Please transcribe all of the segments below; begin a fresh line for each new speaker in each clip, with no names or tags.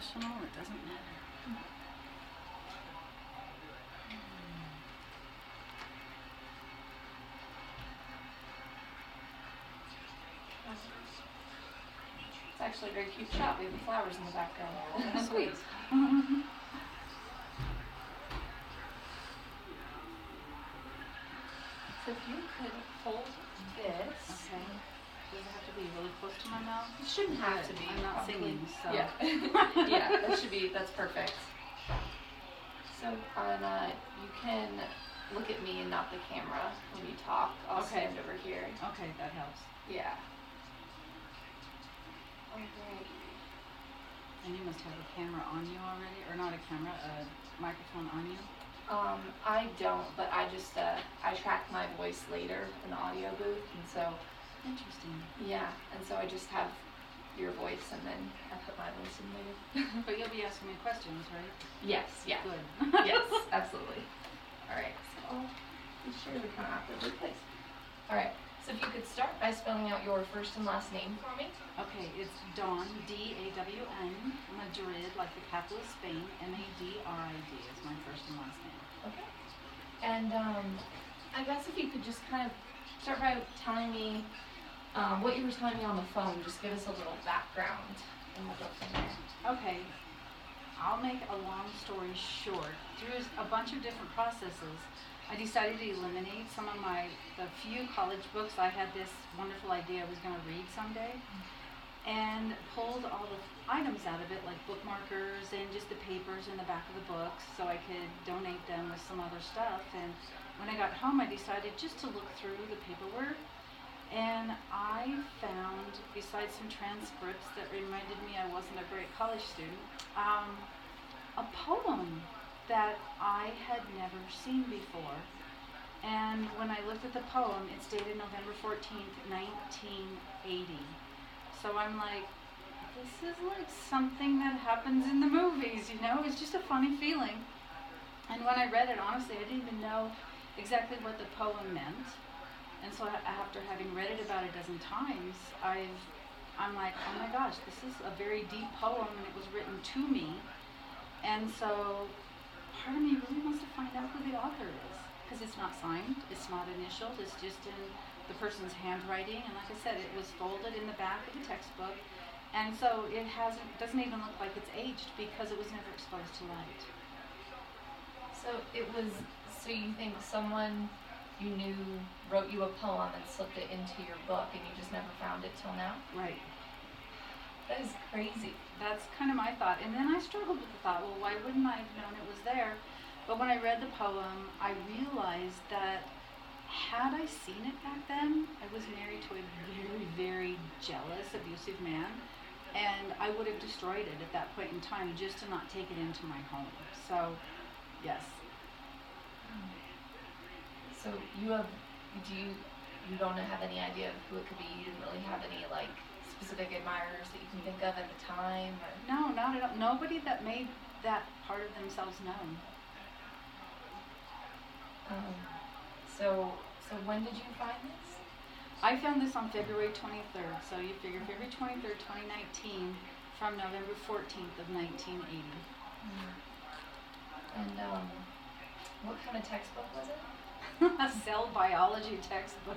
professional, it doesn't matter.
It's actually a very cute shot. We have the flowers in the background.
Sweet.
So if you could hold this.
Okay. Does it have to be really close to my mouth?
It shouldn't have to be.
I'm not
probably.
singing, so.
Yeah. Yeah, that's perfect. So, you can look at me and not the camera when you talk. I'll stand over here.
Okay, that helps.
Yeah. Okay.
And you must have a camera on you already, or not a camera, a microphone on you?
I don't, but I just, I track my voice later in the audio booth, and so.
Interesting.
Yeah, and so I just have your voice, and then I put my voice in later.
But you'll be asking me questions, right?
Yes, yeah.
Good.
Yes, absolutely. All right, so I'll be sure we kind of awkwardly placed. All right, so if you could start by spelling out your first and last name for me.
Okay, it's Dawn, D-A-W-N, Madrid, like the capital of Spain, M-A-D-R-I-D is my first and last name.
Okay. And I guess if you could just kind of start by telling me what you were telling me on the phone, just give us a little background, and we'll go from there.
Okay, I'll make a long story short. Through a bunch of different processes, I decided to eliminate some of the few college books. I had this wonderful idea I was going to read someday, and pulled all the items out of it, like bookmarkers and just the papers in the back of the books, so I could donate them with some other stuff. And when I got home, I decided just to look through the paperwork, and I found, besides some transcripts that reminded me I wasn't a great college student, a poem that I had never seen before. And when I looked at the poem, it's dated November 14th, 1980. So I'm like, this is like something that happens in the movies, you know? It's just a funny feeling. And when I read it, honestly, I didn't even know exactly what the poem meant. And so after having read it about a dozen times, I'm like, oh my gosh, this is a very deep poem, and it was written to me. And so part of me really wants to find out who the author is, because it's not signed, it's not initialed, it's just in the person's handwriting. And like I said, it was folded in the back of the textbook, and so it doesn't even look like it's aged because it was never exposed to light.
So you think someone you knew wrote you a poem and slipped it into your book, and you just never found it till now?
Right.
That is crazy.
That's kind of my thought. And then I struggled with the thought, well, why wouldn't I have known it was there? But when I read the poem, I realized that had I seen it back then, I was married to a very, very jealous, abusive man, and I would have destroyed it at that point in time just to not take it into my home. So, yes.
So you don't have any idea of who it could be? You didn't really have any like specific admirers that you can think of at the time? Or?
No, not at all. Nobody that made that part of themselves known.
So when did you find this?
I found this on February 23rd. So you figure February 23rd, 2019, from November 14th of 1980.
And what kind of textbook was it?
A cell biology textbook.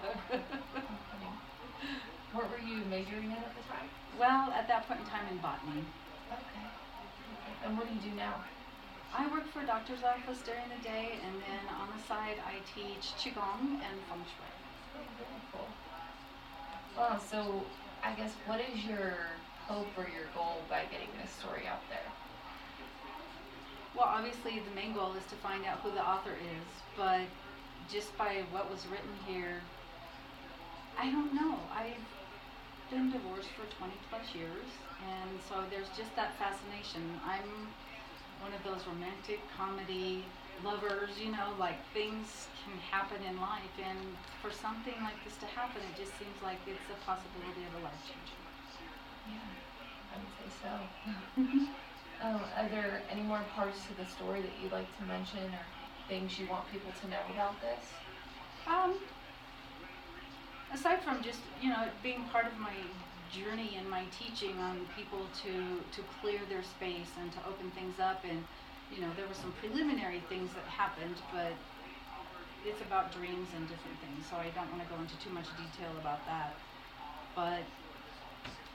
What were you majoring in at the time?
Well, at that point in time in botany.
Okay. And what do you do now?
I work for a doctor's office during the day, and then on the side I teach Qigong and Feng Shui.
Oh, very cool. Well, so I guess what is your hope or your goal by getting this story out there?
Well, obviously the main goal is to find out who the author is, but just by what was written here, I don't know. I've been divorced for 20 plus years, and so there's just that fascination. I'm one of those romantic comedy lovers, you know, like things can happen in life, and for something like this to happen, it just seems like it's a possibility of a life changer.
Yeah, I would say so. Are there any more parts to the story that you'd like to mention, or things you want people to know about this?
Aside from just, you know, it being part of my journey in my teaching on people to clear their space and to open things up. And there were some preliminary things that happened, but it's about dreams and different things, so I don't want to go into too much detail about that. But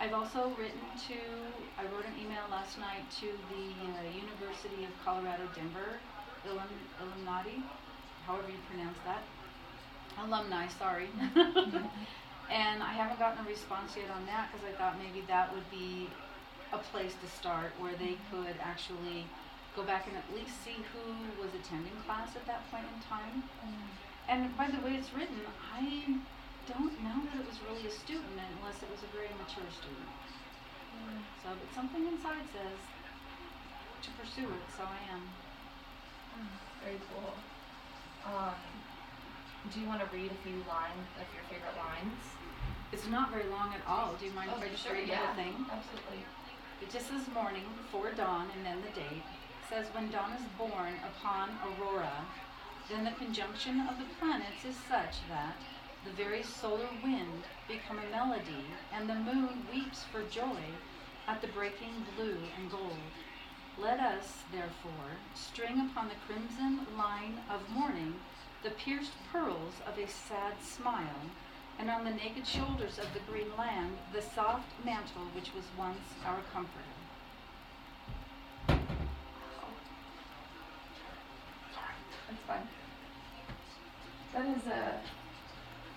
I've also I wrote an email last night to the University of Colorado Denver Illuminati, however you pronounce that. Alumni, sorry. And I haven't gotten a response yet on that because I thought maybe that would be a place to start where they could actually go back and at least see who was attending class at that point in time. And by the way it's written, I don't know that it was really a student unless it was a very mature student. So, but something inside says to pursue it, so I am.
Very cool. Do you want to read a few lines of your favorite lines?
It's not very long at all. Do you mind if I just read the whole thing?
Absolutely.
It just says morning, before dawn, and then the date. It says when dawn is born upon aurora, then the conjunction of the planets is such that the very solar wind become a melody, and the moon weeps for joy at the breaking blue and gold. Let us, therefore, string upon the crimson line of morning the pierced pearls of a sad smile, and on the naked shoulders of the green land the soft mantle which was once our comforter.
That's fine. That is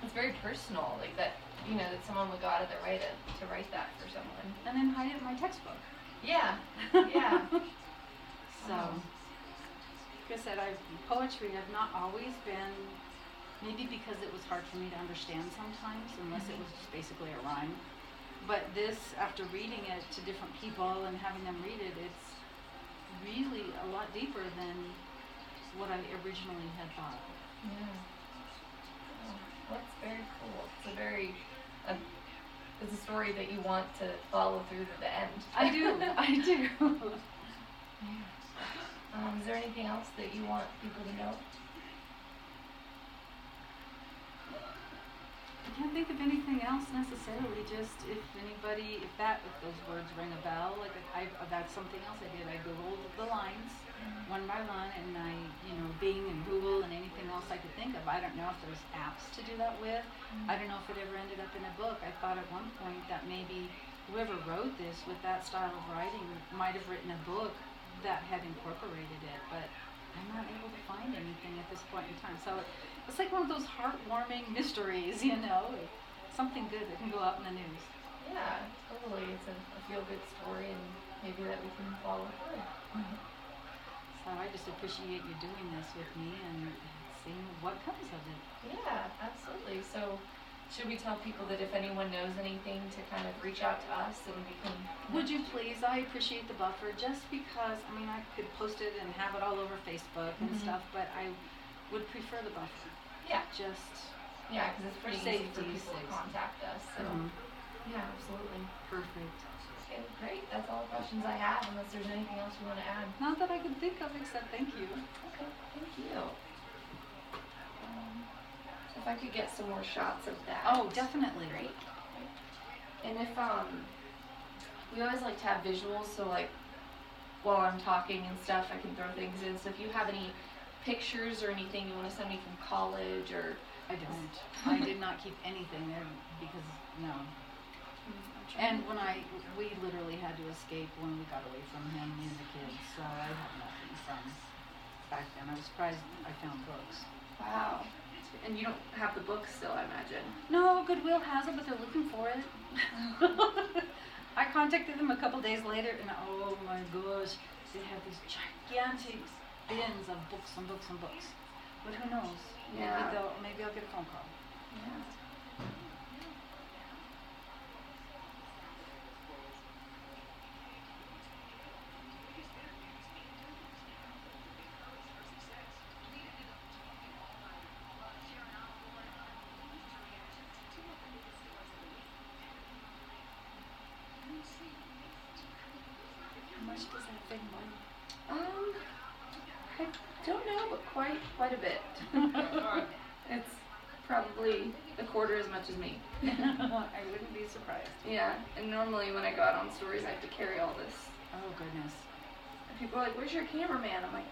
it's very personal, like that, that someone would go out of their way to write that for someone.
And then hide it in my textbook.
Yeah, yeah.
So, like I said, poetry have not always been, maybe because it was hard for me to understand sometimes, unless it was just basically a rhyme. But this, after reading it to different people and having them read it, it's really a lot deeper than what I originally had thought.
Yeah. Oh, that's very cool. It's a story that you want to follow through to the end.
I do.
Is there anything else that you want people to know?
I can't think of anything else necessarily. Just if those words ring a bell, like that's something else I did. I googled the lines one by one, and I, Bing and Google and anything else I could think of. I don't know if there's apps to do that with. I don't know if it ever ended up in a book. I thought at one point that maybe whoever wrote this with that style of writing might have written a book that had incorporated it, but I'm not able to find anything at this point in time. So it's like one of those heartwarming mysteries, something good that can go out in the news.
Yeah, totally. It's a feel-good story, and maybe that we can follow through.
So I just appreciate you doing this with me and seeing what comes of it.
Yeah, absolutely. So should we tell people that if anyone knows anything to kind of reach out to us and we can...
Would you please? I appreciate the buffer just because, I could post it and have it all over Facebook and stuff, but I would prefer the buffer.
Yeah.
Because
it's pretty easy for people to contact us. So, yeah, absolutely.
Perfect.
Okay, great. That's all the questions I have, unless there's anything else you want to add.
Not that I can think of, except thank you.
Okay, thank you. If I could get some more shots of that.
Oh, definitely.
Great. And if, we always like to have visuals, so like, while I'm talking and stuff, I can throw things in. So if you have any pictures or anything you want to send me from college or...
I don't. I did not keep anything there because, no. And we literally had to escape when we got away from him and the kids, so I have nothing from back then. I was surprised I found books.
Wow. And you don't have the books still, I imagine?
No, Goodwill has it, but they're looking for it. I contacted them a couple days later, and oh my gosh, they have these gigantic bins of books and books and books. But who knows?
Yeah.
Maybe I'll get a phone call.
Yeah.
How much does that thing weigh?
I don't know, but quite a bit. It's probably a quarter as much as me.
I wouldn't be surprised.
Yeah, and normally when I go out on stories, I have to carry all this.
Oh, goodness.
And people are like, "Where's your cameraman?" I'm like,